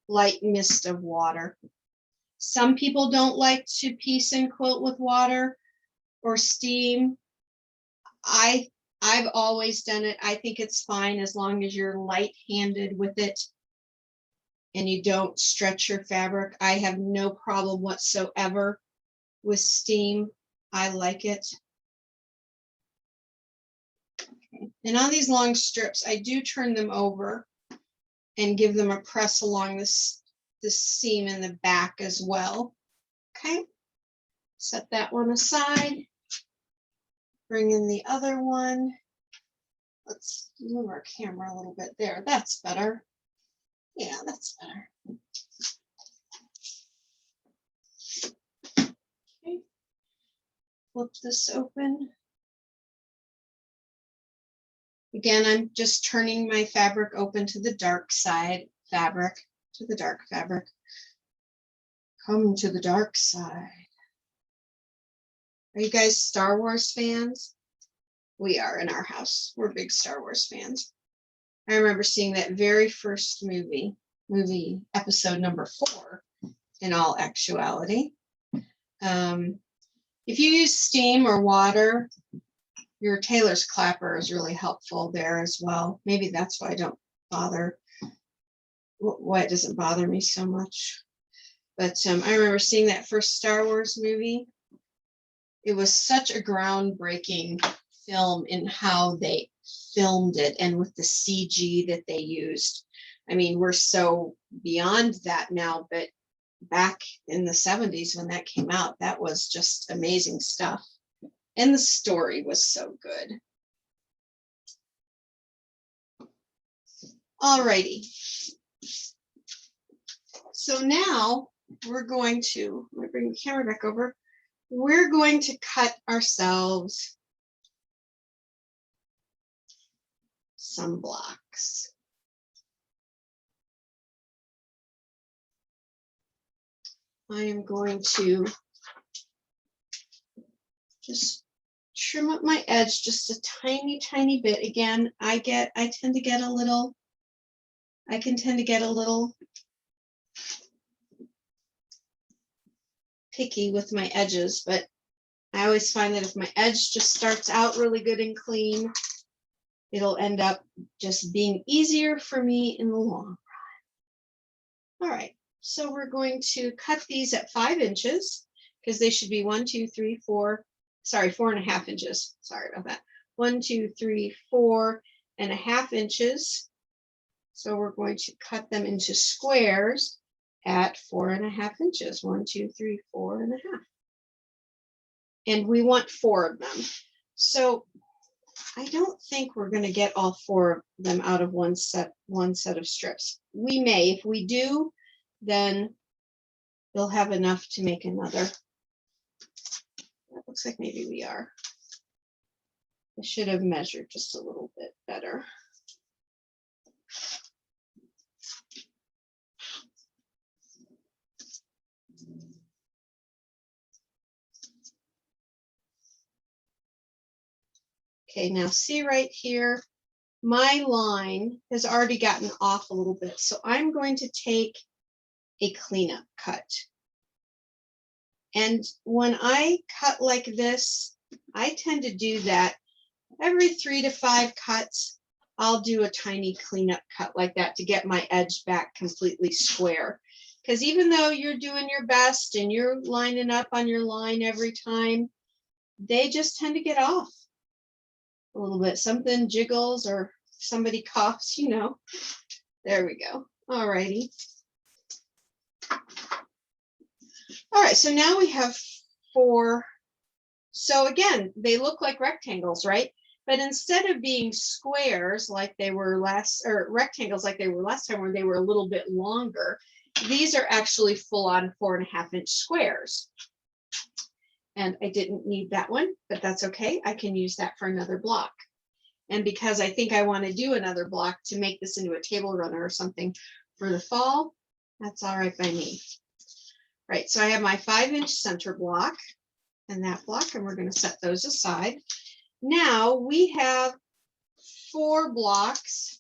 light mist of water. Some people don't like to piece and quilt with water or steam. I've always done it. I think it's fine as long as you're light-handed with it and you don't stretch your fabric. I have no problem whatsoever with steam. I like it. Okay. And on these long strips, I do turn them over and give them a press along this seam in the back as well. Okay, set that one aside. Bring in the other one. Let's move our camera a little bit there. That's better. Yeah, that's better. Okay, flip this open. Again, I'm just turning my fabric open to the dark side fabric, to the dark fabric. Come to the dark side. Are you guys Star Wars fans? We are in our house. We're big Star Wars fans. I remember seeing that very first movie episode number 4, in all actuality. If you use steam or water, your tailor's clapper is really helpful there as well. Maybe that's why I don't bother, why it doesn't bother me so much. But I remember seeing that first Star Wars movie. It was such a groundbreaking film in how they filmed it and with the CG that they used. I mean, we're so beyond that now, but back in the 70s when that came out, that was just amazing stuff. And the story was so good. Alrighty. So now we're going to, I'm going to bring the camera back over. We're going to cut ourselves some blocks. I am going to just trim up my edge just a tiny, tiny bit. Again, I tend to get a little picky with my edges, but I always find that if my edge just starts out really good and clean, it'll end up just being easier for me in the long run. All right, so we're going to cut these at 5 inches because they should be 4 and a half inches. Sorry about that. 1, 2, 3, 4 and a half inches. So we're going to cut them into squares at 4 and a half inches. 1, 2, 3, 4 and a half. And we want 4 of them. So I don't think we're going to get all 4 of them out of one set of strips. We may. If we do, then they'll have enough to make another. That looks like maybe we are. I should have measured just a little bit better. Okay, now see right here, my line has already gotten off a little bit. So I'm going to take a cleanup cut. And when I cut like this, I tend to do that every 3 to 5 cuts. I'll do a tiny cleanup cut like that to get my edge back completely square. Because even though you're doing your best and you're lining up on your line every time, they just tend to get off a little bit. Something jiggles or somebody coughs, you know. There we go. All righty. All right, so now we have 4. So again, they look like rectangles, right? But instead of being squares like they were or rectangles like they were last time, where they were a little bit longer, these are actually full-on 4.5-inch squares. And I didn't need that one, but that's okay. I can use that for another block. And because I think I want to do another block to make this into a table runner or something for the fall, that's all right by me. Right, so I have my 5-inch center block and that block, and we're going to set those aside. Now we have 4 blocks.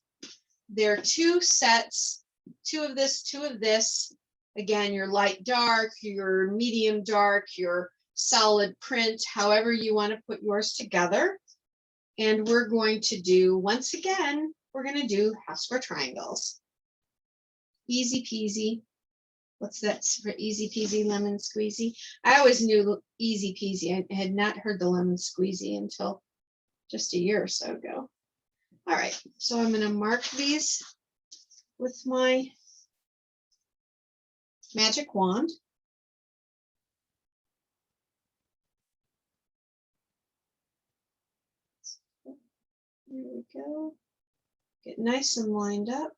There are 2 sets, 2 of this, 2 of this. Again, your light dark, your medium dark, your solid print, however you want to put yours together. And we're going to do, once again, we're going to do half square triangles. Easy peasy. What's that for easy peasy lemon squeezy? I always knew easy peasy. I had not heard the lemon squeezy until just a year or so ago. All right, so I'm going to mark these with my magic wand. There we go. Get nice and lined up.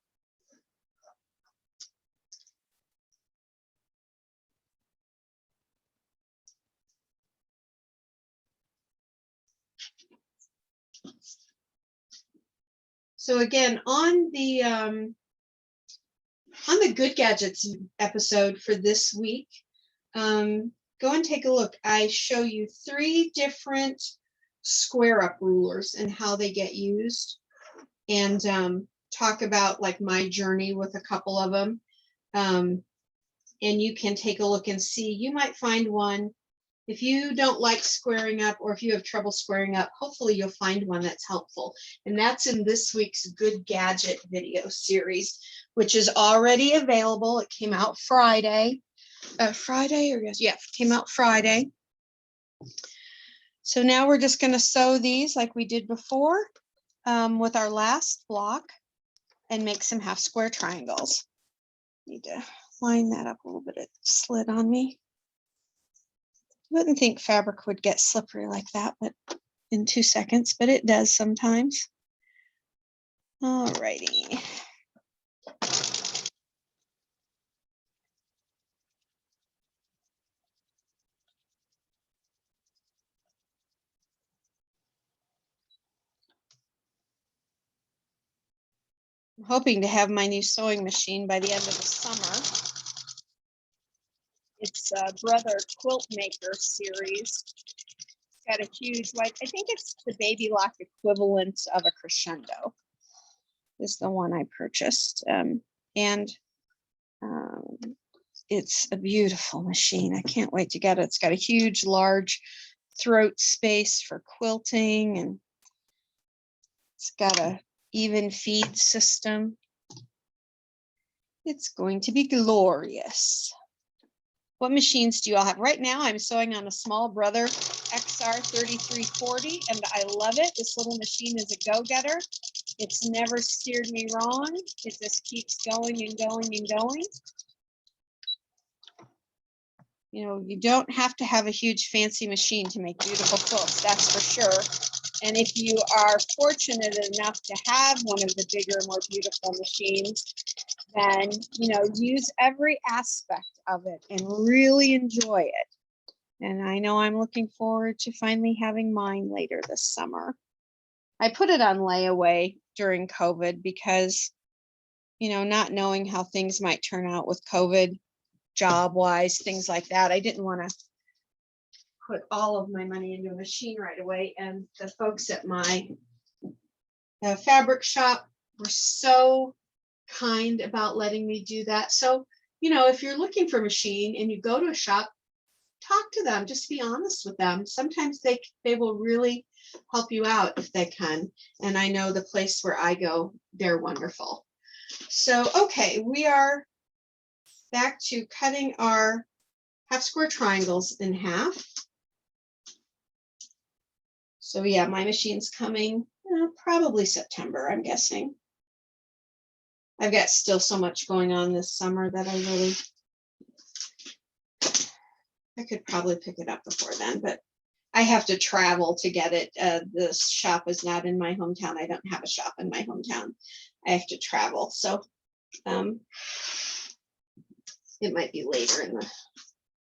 So again, on the Good Gadgets episode for this week, go and take a look. I show you 3 different square up rulers and how they get used, and talk about like my journey with a couple of them. And you can take a look and see, you might find one. If you don't like squaring up, or if you have trouble squaring up, hopefully you'll find one that's helpful. And that's in this week's Good Gadget video series, which is already available. It came out Friday. Came out Friday. So now we're just going to sew these like we did before with our last block and make some half square triangles. Need to line that up a little bit. It slid on me. Wouldn't think fabric would get slippery like that, but in 2 seconds, but it does sometimes. All righty. I'm hoping to have my new sewing machine by the end of the summer. It's a Brother Quilt Maker series. It's got a huge, like, I think it's the baby lock equivalent of a crescendo is the one I purchased. It's a beautiful machine. I can't wait to get it. It's got a huge, large throat space for quilting, and it's got a even feed system. It's going to be glorious. What machines do you all have? Right now, I'm sewing on a Small Brother XR3340, and I love it. This little machine is a go-getter. It's never steered me wrong. It just keeps going and going and going. You know, you don't have to have a huge fancy machine to make beautiful quilts, that's for sure. And if you are fortunate enough to have one of the bigger, more beautiful machines, then, you know, use every aspect of it and really enjoy it. And I know I'm looking forward to finally having mine later this summer. I put it on layaway during COVID because, you know, not knowing how things might turn out with COVID, job-wise, things like that, I didn't want to put all of my money into a machine right away. And the folks at my fabric shop were so kind about letting me do that. So, you know, if you're looking for a machine and you go to a shop, talk to them, just be honest with them. Sometimes they will really help you out if they can. And I know the place where I go, they're wonderful. So, okay, we are back to cutting our half square triangles in half. So yeah, my machine's coming probably September, I'm guessing. I've got still so much going on this summer that I could probably pick it up before then, but I have to travel to get it. The shop is not in my hometown. I don't have a shop in my hometown. I have to travel. So it might be later in the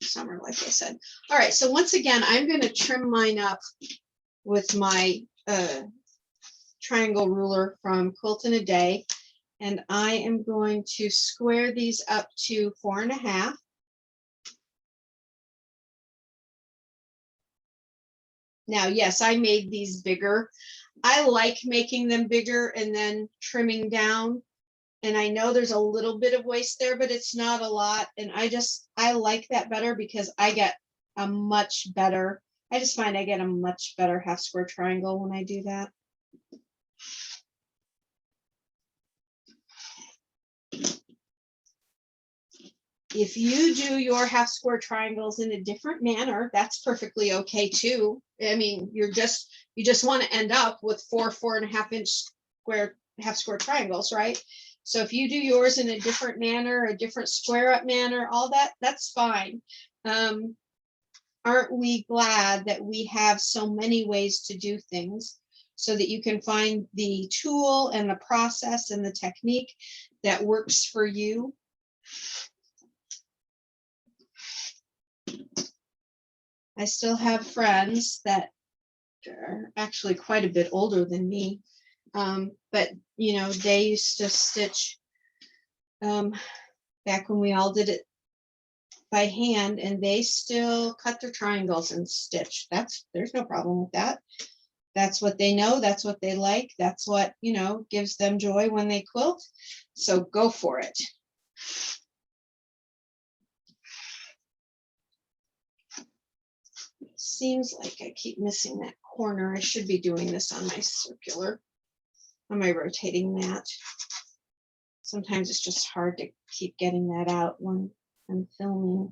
summer, like I said. All right, so once again, I'm going to trim mine up with my triangle ruler from Quilt in a Day. And I am going to square these up to 4.5. Now, yes, I made these bigger. I like making them bigger and then trimming down. And I know there's a little bit of waste there, but it's not a lot. And I like that better because I get a much better, I just find I get a much better half square triangle when I do that. If you do your half square triangles in a different manner, that's perfectly okay too. I mean, you just want to end up with 4.5 inch square half square triangles, right? So if you do yours in a different manner, a different square up manner, all that, that's fine. Aren't we glad that we have so many ways to do things so that you can find the tool and the process and the technique that works for you? I still have friends that are actually quite a bit older than me, but you know, they used to stitch back when we all did it by hand, and they still cut their triangles and stitch. There's no problem with that. That's what they know, that's what they like, that's what, you know, gives them joy when they quilt. So go for it. Seems like I keep missing that corner. I should be doing this on my circular, on my rotating mat. Sometimes it's just hard to keep getting that out when I'm filming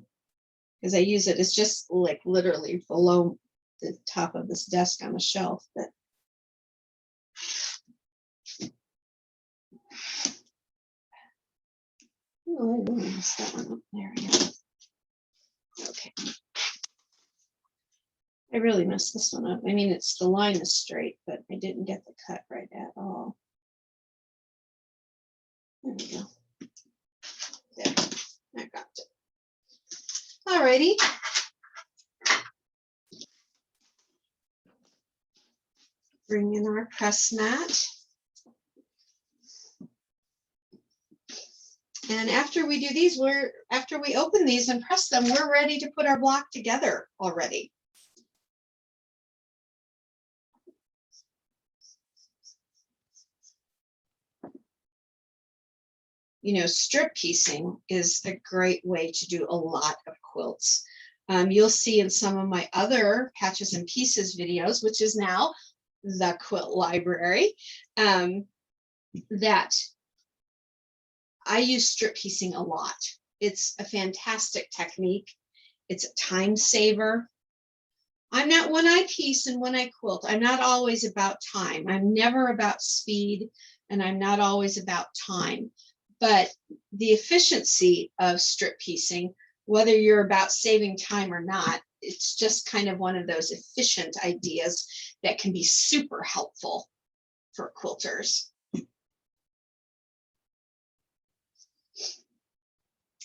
because I use it. It's just like literally below the top of this desk on a shelf. But oh, I really messed that one up. There we go. Okay. I really messed this one up. I mean, the line is straight, but I didn't get the cut right at all. There we go. There, I got it. All righty. Bring in our press mat. And after we do these, after we open these and press them, we're ready to put our block together already. You know, strip piecing is a great way to do a lot of quilts. You'll see in some of my other Patches and Pieces videos, which is now the Quilt Library, that I use strip piecing a lot. It's a fantastic technique. It's a time saver. I'm not, when I piece and when I quilt, I'm not always about time. I'm never about speed, and I'm not always about time. But the efficiency of strip piecing, whether you're about saving time or not, it's just kind of one of those efficient ideas that can be super helpful for quilters. I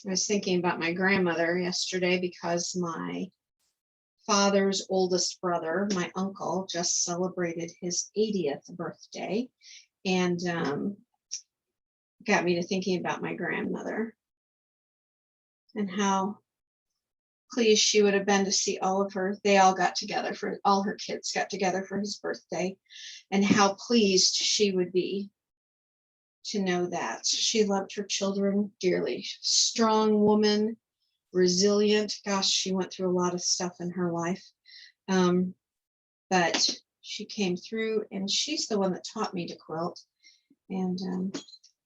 was thinking about my grandmother yesterday because my father's oldest brother, my uncle, just celebrated his 80th birthday, and got me to thinking about my grandmother and how pleased she would have been to see all of her. They all got together all her kids got together for his birthday, and how pleased she would be to know that. She loved her children dearly. Strong woman, resilient. Gosh, she went through a lot of stuff in her life. But she came through, and she's the one that taught me to quilt. And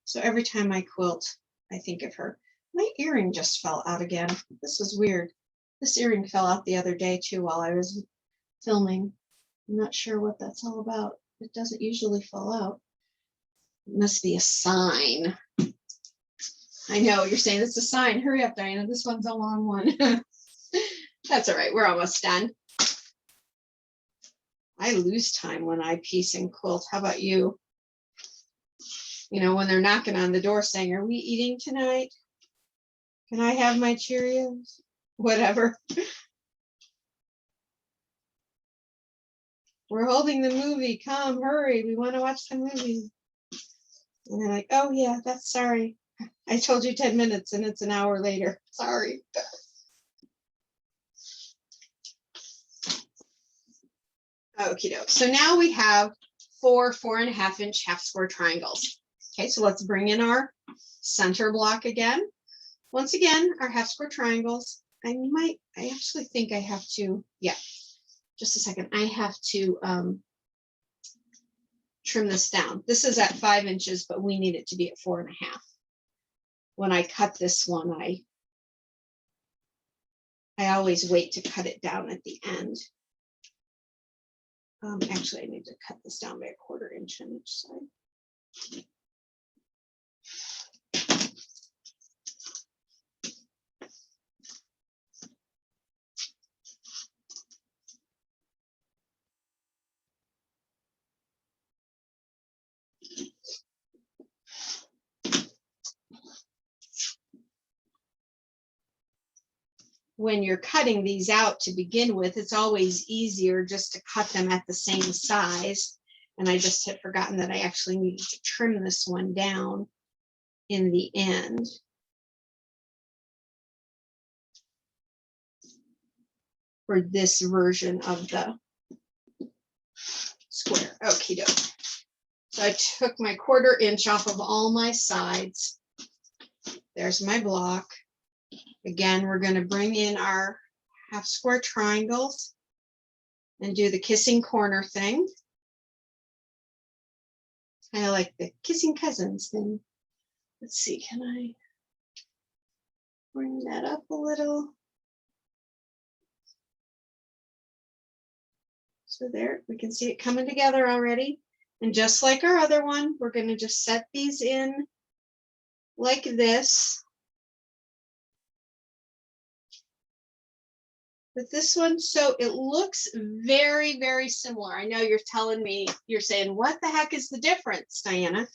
so every time I quilt, I think of her. My earring just fell out again. This is weird. This earring fell out the other day too while I was filming. I'm not sure what that's all about. It doesn't usually fall out. It must be a sign. I know, you're saying it's a sign. Hurry up, Diana. This one's a long one. That's all right. We're almost done. I lose time when I piece and quilt. How about you? You know, when they're knocking on the door saying, are we eating tonight? Can I have my Cheerios? Whatever. We're holding the movie. Come, hurry. We want to watch the movie. And they're like, oh, yeah, that's sorry. I told you 10 minutes and it's an hour later. Sorry. Okie doke. So now we have 4.5 inch half square triangles. Okay, so let's bring in our center block again. Once again, our half square triangles. I actually think I have to, yeah, just a second. I have to trim this down. This is at 5 inches, but we need it to be at 4.5. When I cut this one, I always wait to cut it down at the end. Actually, I need to cut this down by 1/4 inch on each side. When you're cutting these out to begin with, it's always easier just to cut them at the same size. And I just had forgotten that I actually needed to trim this one down in the end. For this version of the square. Okie doke. So I took my 1/4 inch off of all my sides. There's my block. Again, we're going to bring in our half square triangles and do the kissing corner thing. Kind of like the kissing cousins thing. Let's see, can I bring that up a little? So there, we can see it coming together already. And just like our other one, we're going to just set these in like this. With this one, so it looks very, very similar. I know you're telling me, you're saying, what the heck is the difference, Diana?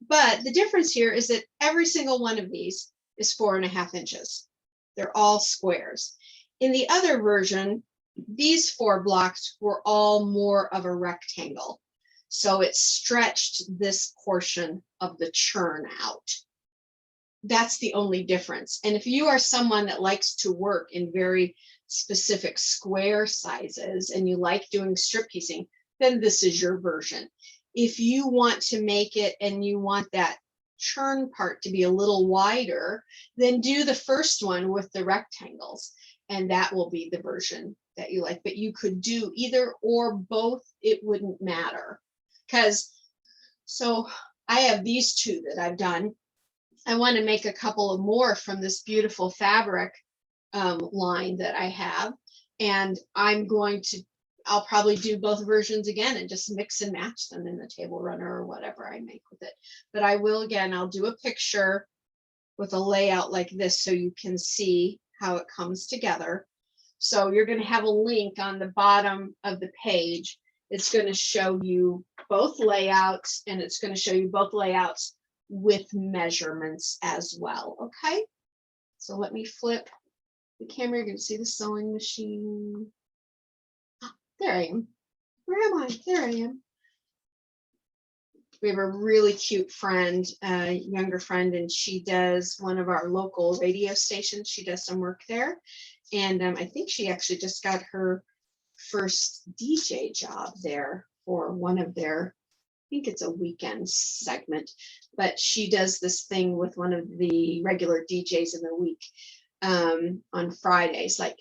But the difference here is that every single one of these is 4.5 inches. They're all squares. In the other version, these 4 blocks were all more of a rectangle. So it stretched this portion of the churn out. That's the only difference. And if you are someone that likes to work in very specific square sizes and you like doing strip piecing, then this is your version. If you want to make it and you want that churn part to be a little wider, then do the first one with the rectangles, and that will be the version that you like. But you could do either or both, it wouldn't matter. Because, so I have these 2 that I've done. I want to make a couple of more from this beautiful fabric line that I have, and I'll probably do both versions again and just mix and match them in the table runner or whatever I make with it. But I will, again, I'll do a picture with a layout like this so you can see how it comes together. So you're going to have a link on the bottom of the page. It's going to show you both layouts, and it's going to show you both layouts with measurements as well. Okay, so let me flip the camera. You're going to see the sewing machine. Oh, there I am. Where am I? There I am. We have a really cute friend, younger friend, and she does one of our local radio stations. She does some work there. And I think she actually just got her first DJ job there for one of their, I think it's a weekend segment, but she does this thing with one of the regular DJs in the week on Fridays, like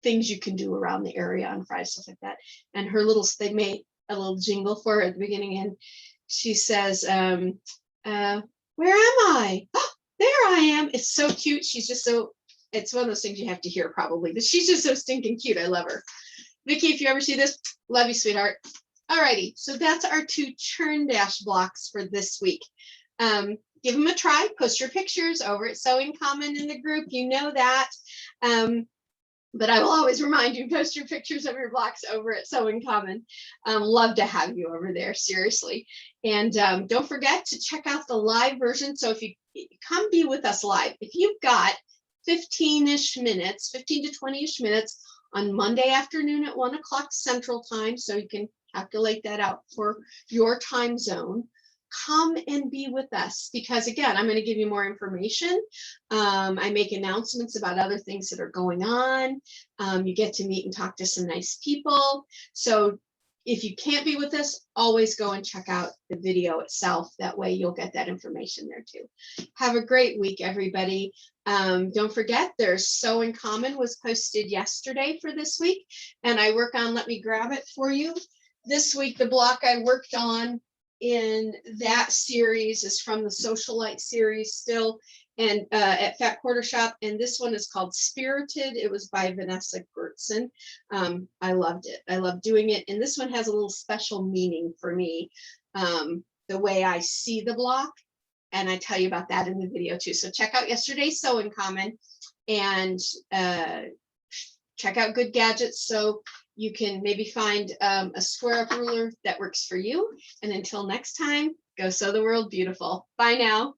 things you can do around the area on Fridays, stuff like that. And her little, they made a little jingle for her at the beginning, and she says, where am I? Oh, there I am. It's so cute. She's just so, it's one of those things you have to hear probably, but she's just so stinking cute. I love her. Vicki, if you ever see this, love you, sweetheart. Alrighty, so that's our 2 churn dash blocks for this week. Give them a try. Post your pictures over at Sewing Common in the group. You know that. But I will always remind you, post your pictures of your blocks over at Sewing Common. Love to have you over there, seriously. And don't forget to check out the live version. So if you come be with us live, if you've got 15-ish minutes, 15 to 20-ish minutes on Monday afternoon at 1 o'clock Central Time, so you can calculate that out for your time zone, come and be with us, because again, I'm going to give you more information. I make announcements about other things that are going on. You get to meet and talk to some nice people. So if you can't be with us, always go and check out the video itself. That way you'll get that information there too. Have a great week, everybody. Don't forget, there's Sewing Common was posted yesterday for this week, and I work on, let me grab it for you. This week, the block I worked on in that series is from the Socialite series still, and at Fat Quarter Shop, and this one is called Spirited. It was by Vanessa Gertson. I loved it. I love doing it, and this one has a little special meaning for me, the way I see the block, and I tell you about that in the video too. So check out yesterday's Sewing Common, and check out Good Gadgets so you can maybe find a square up ruler that works for you. And until next time, go sew the world beautiful. Bye now.